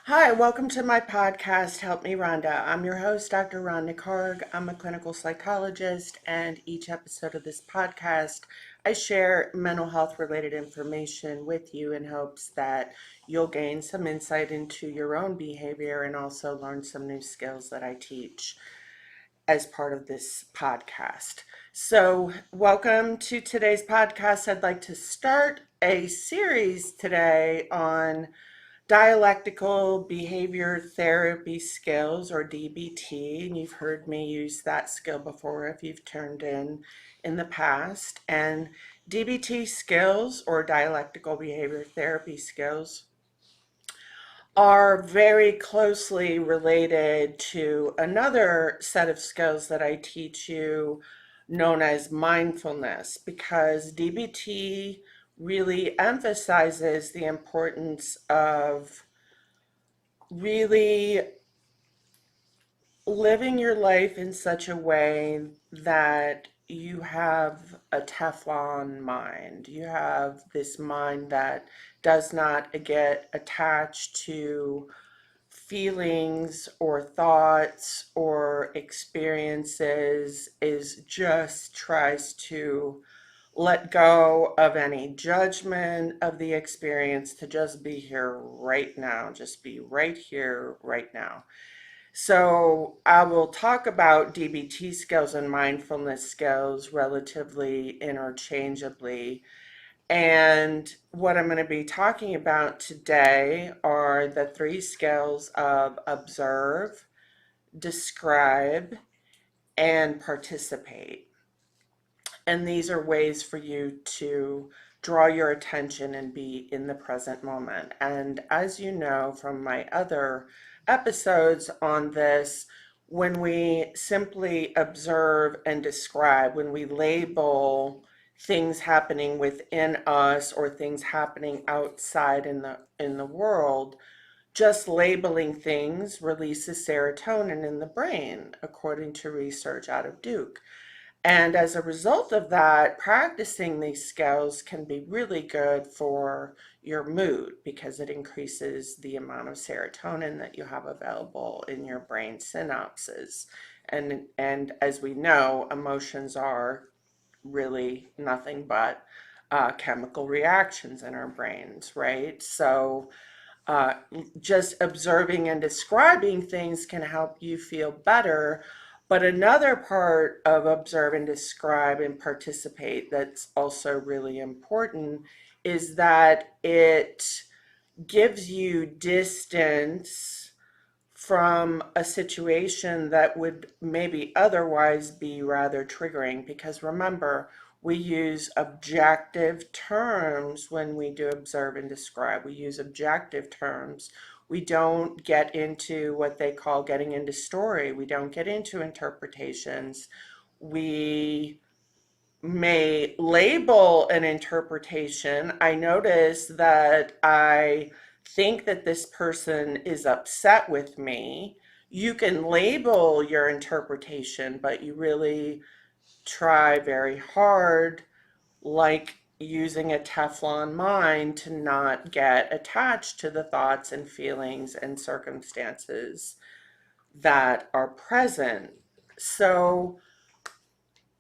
Hi, welcome to my podcast, Help Me Rhonda. I'm your host, Dr. Rhonda Karg. I'm a clinical psychologist, and each episode of this podcast, I share mental health related information with you in hopes that you'll gain some insight into your own behavior and also learn some new skills that I teach as part of this podcast. So, welcome to today's podcast. I'd like to start a series today on dialectical behavior therapy skills, or DBT, and you've heard me use that skill before if you've turned in the past. And DBT skills, or dialectical behavior therapy skills, are very closely related to another set of skills that I teach you known as mindfulness, because DBT really emphasizes the importance of really living your life in such a way that you have a Teflon mind. You have this mind that does not get attached to feelings or thoughts or experiences, is just tries to let go of any judgment of the experience, to just be here right now, just be right here right now. So I will talk about DBT skills and mindfulness skills relatively interchangeably. And what I'm going to be talking about today are the three skills of observe, describe, and participate. And these are ways for you to draw your attention and be in the present moment. And as you know from my other episodes on this, when we simply observe and describe, when we label things happening within us or things happening outside in the world, just labeling things releases serotonin in the brain, according to research out of Duke. And as a result of that, practicing these skills can be really good for your mood because it increases the amount of serotonin that you have available in your brain synapses. And as we know, emotions are really nothing but chemical reactions in our brains, right? So uh, just observing and describing things can help you feel better. But another part of observe and describe and participate that's also really important is that it gives you distance from a situation that would maybe otherwise be rather triggering. Because remember, we use objective terms when we do observe and describe. We use objective terms. We don't get into what they call getting into story. We don't get into interpretations. We may label an interpretation. I notice that I think that this person is upset with me. You can label your interpretation, but you really try very hard, like using a Teflon mind, to not get attached to the thoughts and feelings and circumstances that are present. So,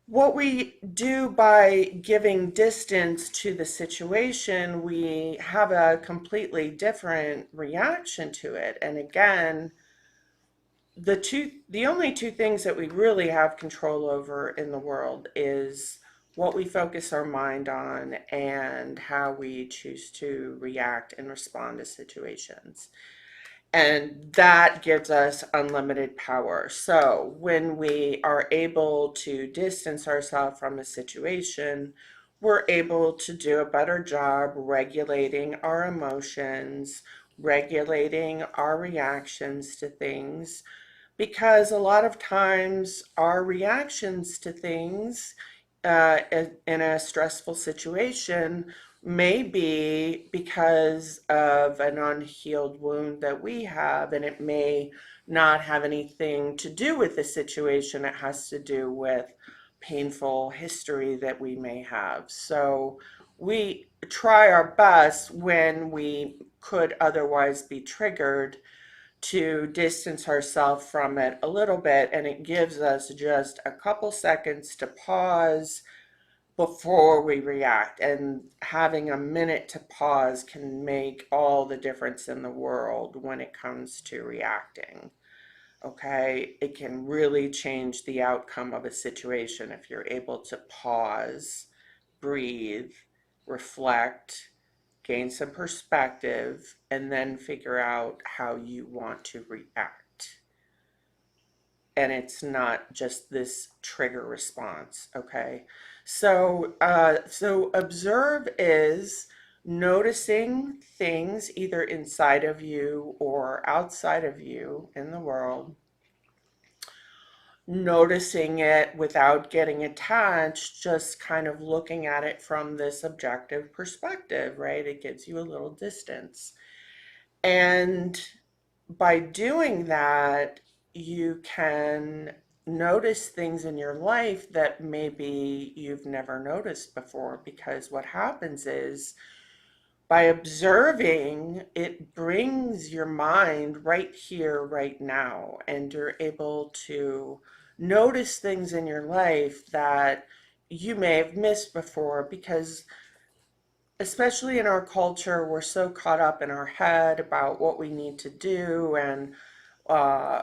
what we do by giving distance to the situation, we have a completely different reaction to it. And again, the only two things that we really have control over in the world is what we focus our mind on and how we choose to react and respond to situations. And that gives us unlimited power. So when we are able to distance ourselves from a situation, we're able to do a better job regulating our emotions, regulating our reactions to things, because a lot of times our reactions to things in a stressful situation may be because of an unhealed wound that we have, and it may not have anything to do with the situation. It has to do with painful history that we may have. So we try our best when we could otherwise be triggered to distance ourselves from it a little bit, and it gives us just a couple seconds to pause before we react. And having a minute to pause can make all the difference in the world when it comes to reacting. Okay, it can really change the outcome of a situation if you're able to pause, breathe, reflect, gain some perspective, and then figure out how you want to react. And it's not just this trigger response. Okay, so observe is noticing things either inside of you or outside of you in the world, noticing it without getting attached, just kind of looking at it from this objective perspective, right? It gives you a little distance. And by doing that, you can notice things in your life that maybe you've never noticed before, because what happens is by observing, it brings your mind right here, right now, and you're able to notice things in your life that you may have missed before, because especially in our culture, we're so caught up in our head about what we need to do and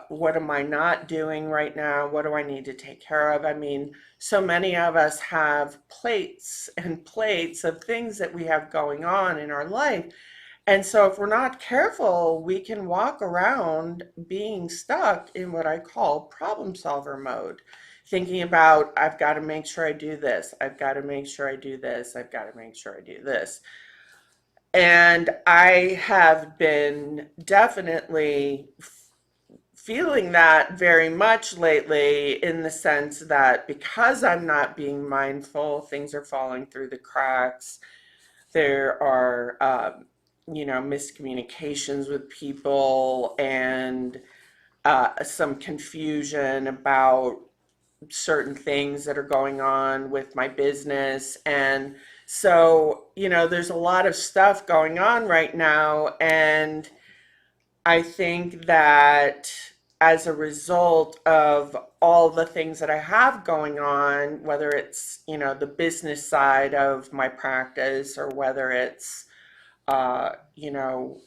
what am I not doing right now? What do I need to take care of? I mean, so many of us have plates and plates of things that we have going on in our life. And so if we're not careful, we can walk around being stuck in what I call problem solver mode, thinking about, I've got to make sure I do this. I've got to make sure I do this. I've got to make sure I do this. And I have been definitely feeling that very much lately, in the sense that because I'm not being mindful, things are falling through the cracks. There are, miscommunications with people, and some confusion about certain things that are going on with my business. And so, there's a lot of stuff going on right now. And I think that as a result of all the things that I have going on, whether it's, the business side of my practice, or whether it's,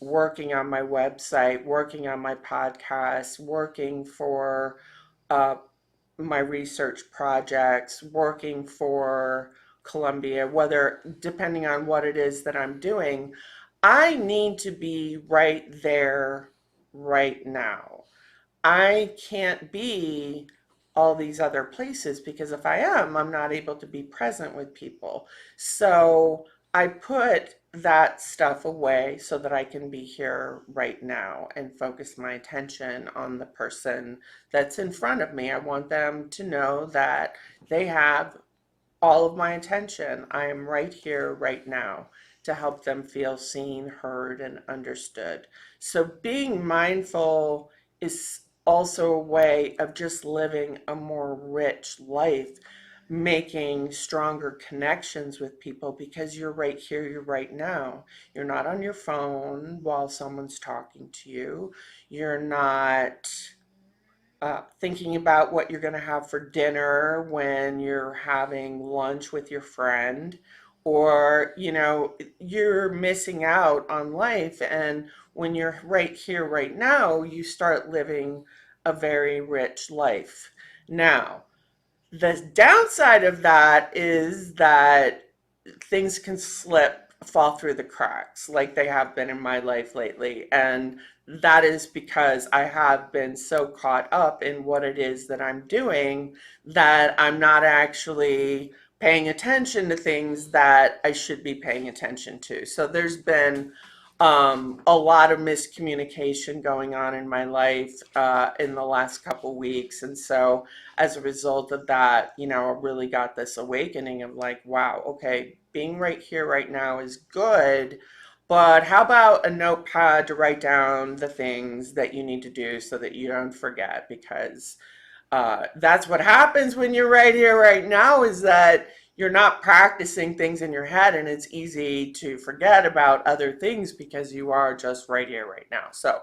working on my website, working on my podcast, working for uh, my research projects, working for Columbia, whether depending on what it is that I'm doing, I need to be right there right now. I can't be all these other places, because if I am, I'm not able to be present with people. So I put that stuff away so that I can be here right now and focus my attention on the person that's in front of me. I want them to know that they have all of my attention. I am right here, right now, to help them feel seen, heard, and understood. So being mindful is also a way of just living a more rich life, making stronger connections with people, because you're right here, you're right now. You're not on your phone while someone's talking to you. You're not thinking about what you're going to have for dinner when you're having lunch with your friend, or you're missing out on life. And when you're right here right now, you start living a very rich life. Now, the downside of that is that things can slip, fall through the cracks, like they have been in my life lately. And that is because I have been so caught up in what it is that I'm doing that I'm not actually paying attention to things that I should be paying attention to. So there's been a lot of miscommunication going on in my life in the last couple weeks. And so as a result of that, I really got this awakening of like, wow, okay, being right here, right now is good. But how about a notepad to write down the things that you need to do so that you don't forget? Because that's what happens when you're right here, right now, is that you're not practicing things in your head, and it's easy to forget about other things because you are just right here, right now. So,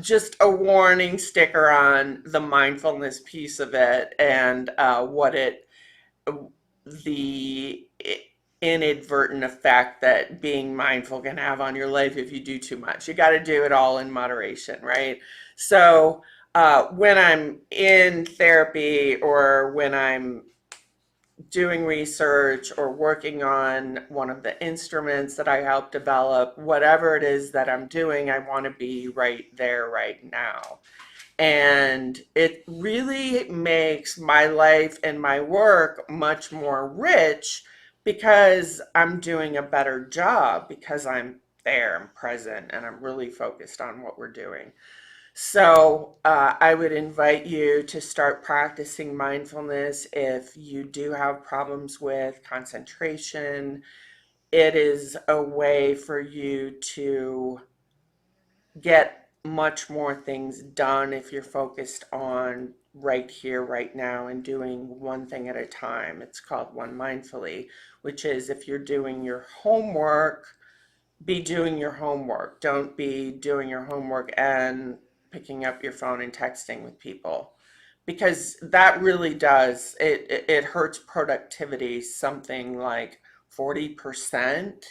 just a warning sticker on the mindfulness piece of it and what it the inadvertent effect that being mindful can have on your life if you do too much. You got to do it all in moderation, right? So, when I'm in therapy or when I'm doing research or working on one of the instruments that I help develop, whatever it is that I'm doing, I want to be right there, right now. And it really makes my life and my work much more rich because I'm doing a better job because I'm there, I'm present, and I'm really focused on what we're doing. So, I would invite you to start practicing mindfulness if you do have problems with concentration. It is a way for you to get much more things done if you're focused on right here, right now, and doing one thing at a time. It's called One Mindfully, which is if you're doing your homework, be doing your homework. Don't be doing your homework and picking up your phone and texting with people because that really does it hurts productivity something like 40%.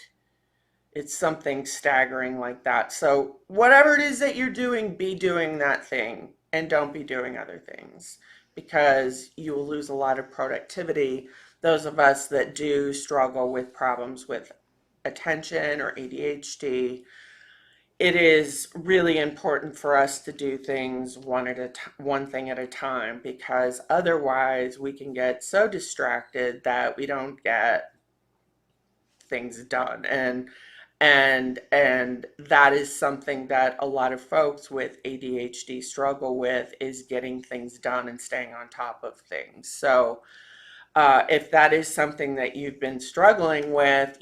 It's something staggering like that. So whatever it is that you're doing, be doing that thing and don't be doing other things because you will lose a lot of productivity. Those of us that do struggle with problems with attention or ADHD, it is really important for us to do things one thing at a time because otherwise we can get so distracted that we don't get things done. And that is something that a lot of folks with ADHD struggle with is getting things done and staying on top of things. So if that is something that you've been struggling with,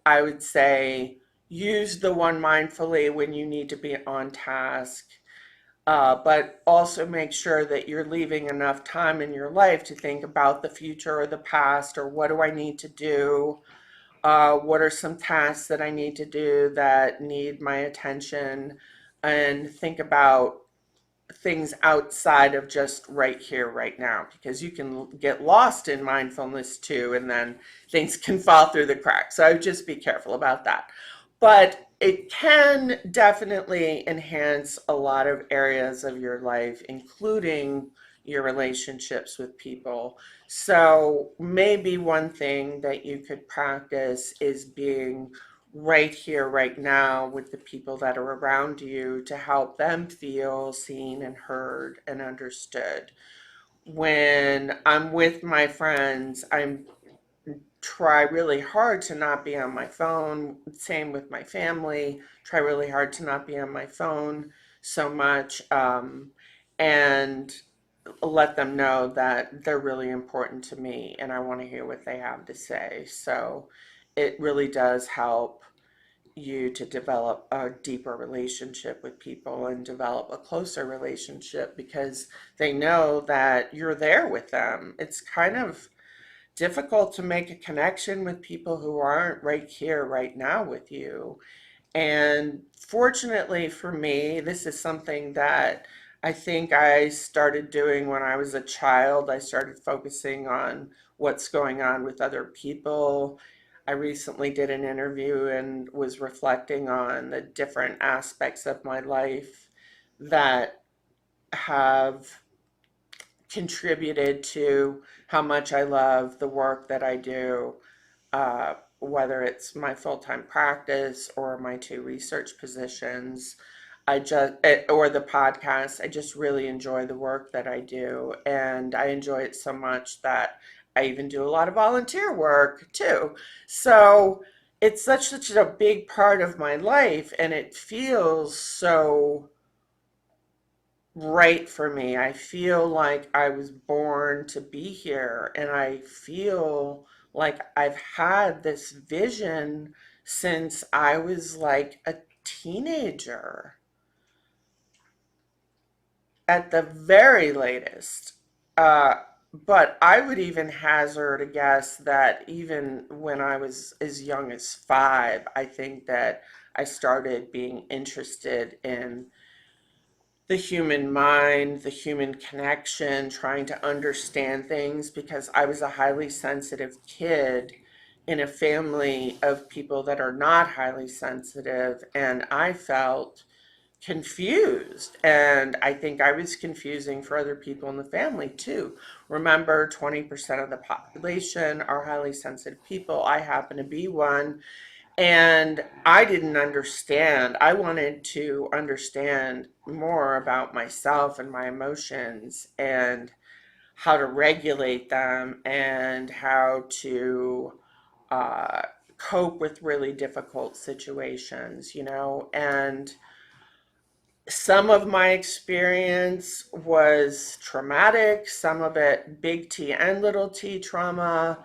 I would say use the one mindfully when you need to be on task, but also make sure that you're leaving enough time in your life to think about the future or the past or what do I need to do? What are some tasks that I need to do that need my attention? And think about things outside of just right here, right now, because you can get lost in mindfulness too, and then things can fall through the cracks. So I would just be careful about that. But it can definitely enhance a lot of areas of your life, including your relationships with people. So maybe one thing that you could practice is being right here, right now with the people that are around you to help them feel seen and heard and understood. When I'm with my friends, I'm try really hard to not be on my phone. Same with my family. Try really hard to not be on my phone so much, and let them know that they're really important to me and I want to hear what they have to say. So it really does help you to develop a deeper relationship with people and develop a closer relationship because they know that you're there with them. It's kind of difficult to make a connection with people who aren't right here, right now with you. And fortunately for me, this is something that I think I started doing when I was a child. I started focusing on what's going on with other people. I recently did an interview and was reflecting on the different aspects of my life that have contributed to how much I love the work that I do, whether it's my full-time practice or my two research positions. Or the podcast. I just really enjoy the work that I do, and I enjoy it so much that I even do a lot of volunteer work too. So it's such a big part of my life, and it feels so right for me. I feel like I was born to be here, and I feel like I've had this vision since I was like a teenager at the very latest. But I would even hazard a guess that even when I was as young as 5, I think that I started being interested in the human mind, the human connection, trying to understand things because I was a highly sensitive kid in a family of people that are not highly sensitive, and I felt confused. And I think I was confusing for other people in the family too. Remember, 20% of the population are highly sensitive people. I happen to be one. And I didn't understand. I wanted to understand more about myself and my emotions and how to regulate them and how to uh, cope with really difficult situations, you know. And some of my experience was traumatic, some of it big T and little t trauma,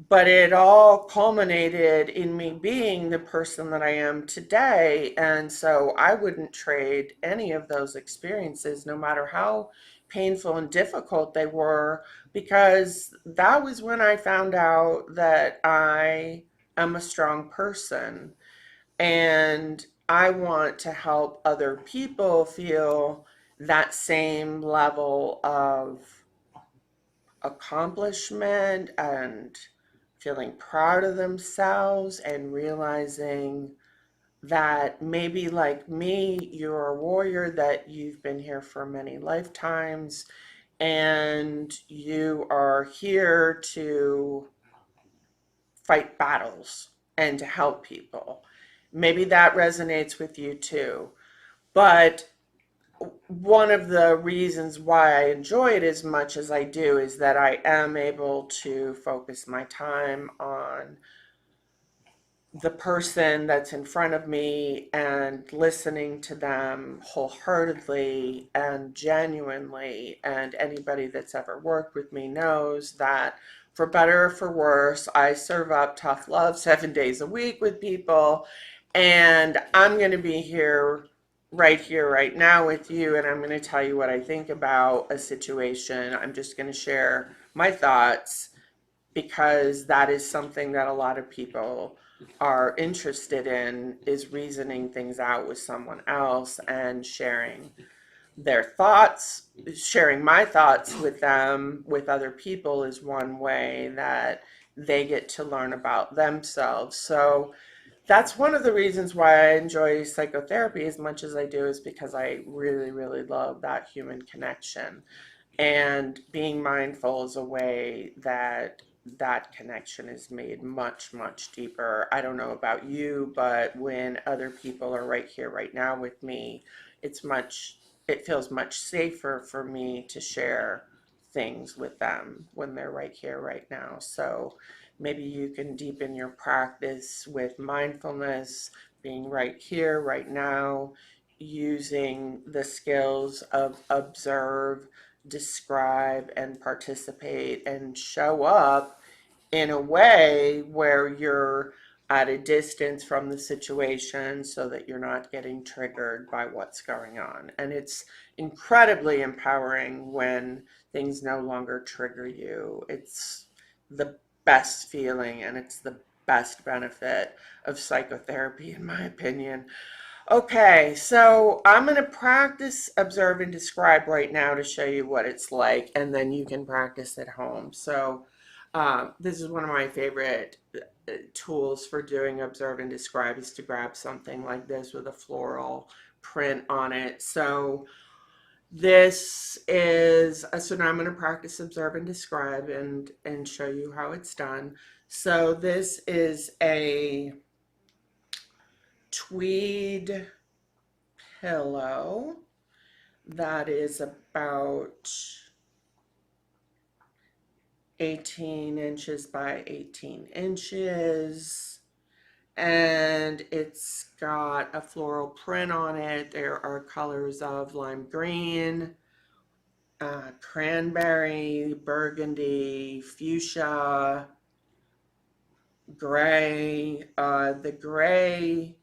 but it all culminated in me being the person that I am today. And so I wouldn't trade any of those experiences, no matter how painful and difficult they were, because that was when I found out that I am a strong person. And I want to help other people feel that same level of accomplishment and feeling proud of themselves and realizing that maybe like me, you're a warrior, that you've been here for many lifetimes and you are here to fight battles and to help people. Maybe that resonates with you too. But one of the reasons why I enjoy it as much as I do is that I am able to focus my time on the person that's in front of me and listening to them wholeheartedly and genuinely. And anybody that's ever worked with me knows that for better or for worse, I serve up tough love 7 days a week with people. And I'm going to be here, right now with you. And I'm going to tell you what I think about a situation. I'm just going to share my thoughts because that is something that a lot of people are interested in, is reasoning things out with someone else and sharing their thoughts. Sharing my thoughts with them with other people is one way that they get to learn about themselves. So that's one of the reasons why I enjoy psychotherapy as much as I do, is because I really, really love that human connection. And being mindful is a way that that connection is made much, much deeper. I don't know about you, but when other people are right here, right now with me, it feels much safer for me to share things with them when they're right here, right now. So maybe you can deepen your practice with mindfulness, being right here, right now, using the skills of observe, describe, and participate and show up in a way where you're at a distance from the situation so that you're not getting triggered by what's going on. And it's incredibly empowering when things no longer trigger you. It's the best feeling and it's the best benefit of psychotherapy, in my opinion. Okay, so I'm going to practice observe and describe right now to show you what it's like, and then you can practice at home. So, this is one of my favorite tools for doing observe and describe, is to grab something like this with a floral print on it. So, so now I'm going to practice observe and describe and show you how it's done. So, this is a tweed pillow that is about 18 inches by 18 inches. And it's got a floral print on it. There are colors of lime green, cranberry, burgundy, fuchsia, gray. The gray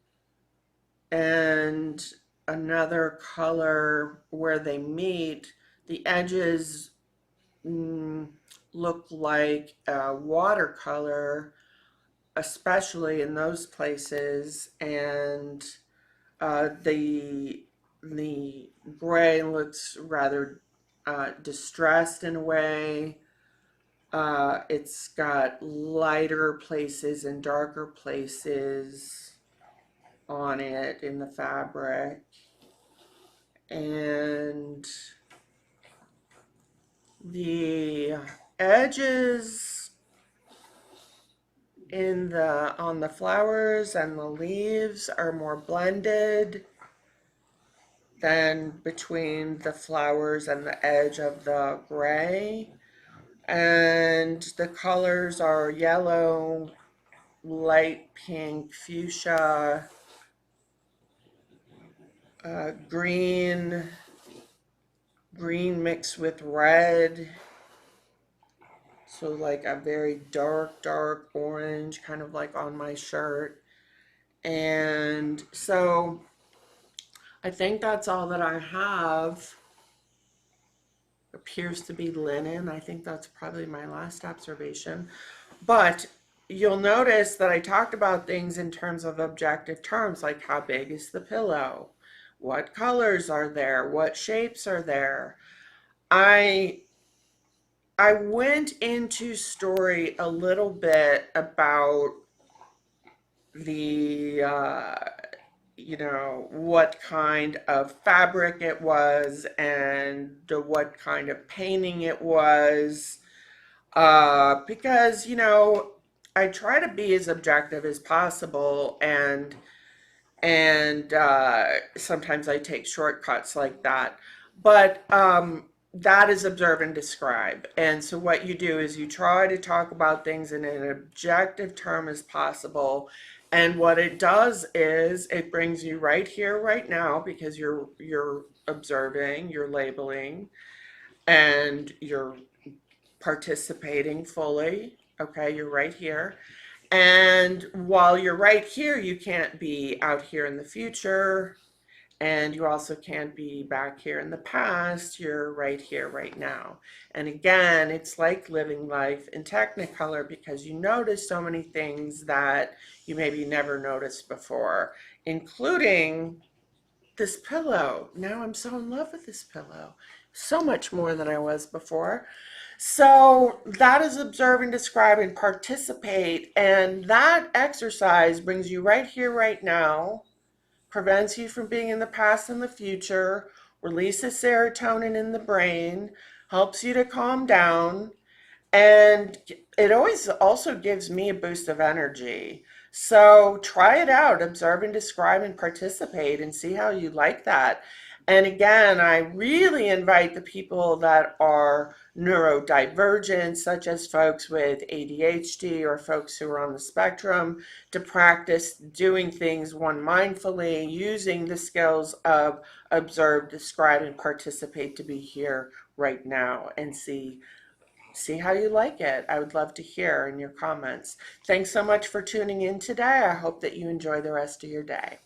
and another color where they meet, the edges mm, look like watercolor, especially in those places, and the gray looks rather distressed in a way. It's got lighter places and darker places on it in the fabric. And the edges in the on the flowers and the leaves are more blended than between the flowers and the edge of the gray. And the colors are yellow, light pink, fuchsia, green, green mixed with red. So like a very dark orange, kind of like on my shirt. And so I think that's all that I have. Appears to be linen. I think that's probably my last observation. But you'll notice that I talked about things in terms of objective terms, like how big is the pillow? What colors are there? What shapes are there? I I went into story a little bit about the what kind of fabric it was and what kind of painting it was, because I try to be as objective as possible, and sometimes I take shortcuts like that. But that is observe and describe. And so what you do is you try to talk about things in an objective term as possible. And what it does is it brings you right here, right now, because you're observing, you're labeling, and you're participating fully. Okay, you're right here. And while you're right here, you can't be out here in the future, and you also can't be back here in the past. You're right here, right now. And again, it's like living life in Technicolor because you notice so many things that you maybe never noticed before, including this pillow. Now I'm so in love with this pillow, so much more than I was before. So that is observe and describe and participate. And that exercise brings you right here, right now, prevents you from being in the past and the future, releases serotonin in the brain, helps you to calm down, and it always also gives me a boost of energy. So try it out, observe and describe and participate and see how you like that. And again, I really invite the people that are neurodivergent, such as folks with ADHD or folks who are on the spectrum, to practice doing things one mindfully, using the skills of observe, describe, and participate to be here right now and see how you like it. I would love to hear in your comments. Thanks so much for tuning in today. I hope that you enjoy the rest of your day.